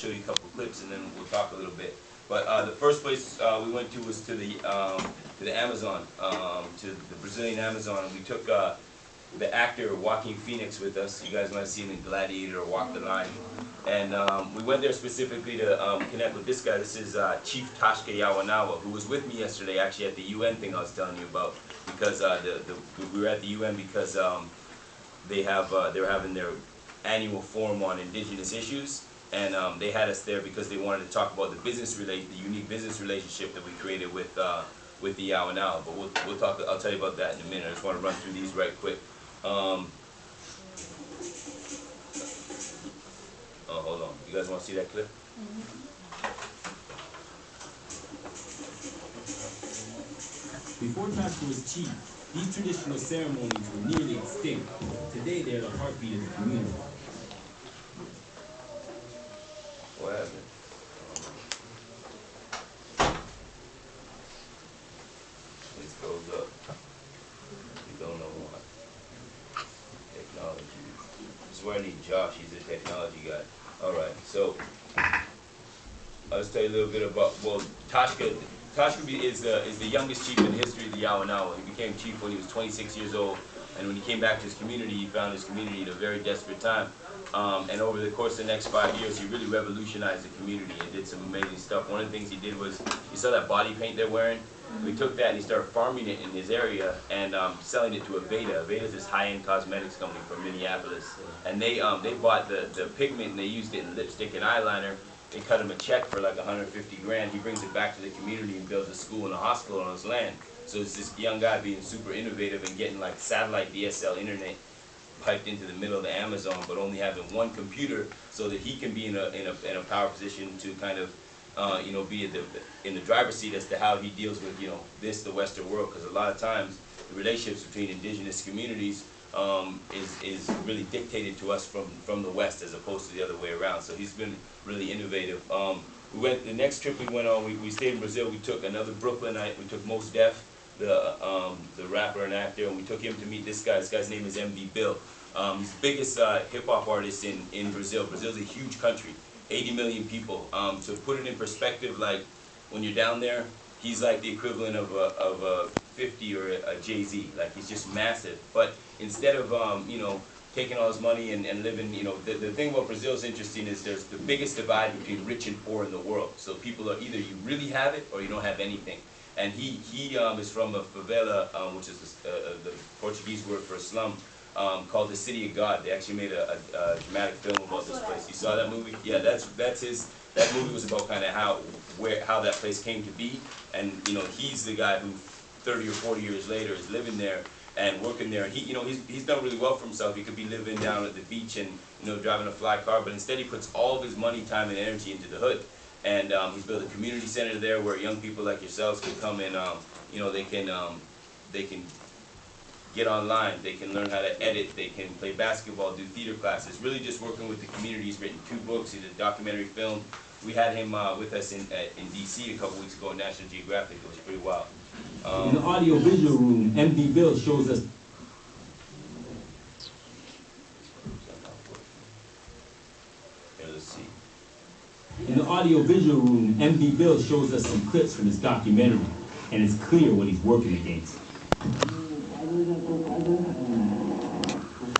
show you a couple clips and then we'll talk a little bit. But the first place we went to was to the Amazon, to the Brazilian Amazon, and we took the actor Joaquin Phoenix with us. You guys might have seen him in Gladiator or Walk the Line. And we went there specifically to connect with this guy. This is Chief Tashka Yawanawa, who was with me yesterday actually at the UN thing I was telling you about. Because we were at the UN because they were having their annual forum on indigenous issues. And they had us there because they wanted to talk about the unique business relationship that we created with the Yawanawa. But we'll talk. I'll tell you about that in a minute. I just want to run through these right quick. Oh, hold on. You guys want to see that clip? Before Tashka was chief, these traditional ceremonies were nearly extinct. Today, they're the heartbeat of the community. What happened? This goes up. You don't know why. Technology. This is where I need Josh. He's a technology guy. All right. So I'll just tell you a little bit about. Well, Tashka is the youngest chief in the history of the Yawanawa. He became chief when he was 26 years old, and when he came back to his community, he found his community in a very desperate time. And over the course of the next 5 years, he really revolutionized the community and did some amazing stuff. One of the things he did was, you saw that body paint they're wearing? We took that and he started farming it in his area and selling it to Aveda. Aveda is this high-end cosmetics company from Minneapolis. And they bought the pigment and they used it in lipstick and eyeliner. They cut him a check for like 150 grand. He brings it back to the community and builds a school and a hospital on his land. So it's this young guy being super innovative and getting like satellite DSL internet piped into the middle of the Amazon, but only having one computer so that he can be in a power position to kind of be in the driver's seat as to how he deals with the Western world, because a lot of times the relationships between indigenous communities is really dictated to us from the West as opposed to the other way around. So he's been really innovative. The next trip we went on, we stayed in Brazil. We took another Brooklynite. We took Mos Def, the rapper and actor, and we took him to meet this guy. This guy's name is MV Bill. He's the biggest hip-hop artist in Brazil. Brazil's a huge country, 80 million people. To put it in perspective, like when you're down there, he's like the equivalent of a 50 or a Jay-Z. Like he's just massive. But instead of taking all his money and living, the thing about Brazil is interesting is there's the biggest divide between rich and poor in the world. So people are either you really have it or you don't have anything. And he is from a favela, which is the Portuguese word for a slum, called the City of God. They actually made a dramatic film about this place. You saw that movie? Yeah, that's his. That movie was about kind of how that place came to be, and he's the guy who 30 or 40 years later is living there and working there. And he's done really well for himself. He could be living down at the beach and driving a fly car, but instead he puts all of his money, time, and energy into the hood. And he's built a community center there where young people like yourselves can come and they can get online, they can learn how to edit, they can play basketball, do theater classes. Really just working with the community. He's written 2 books. He did a documentary film. We had him with us in DC a couple weeks ago at National Geographic. It was pretty wild. In the audio-visual room, MV Bill shows us. Let's see. In the audio-visual room, MV Bill shows us some clips from his documentary, and it's clear what he's working against.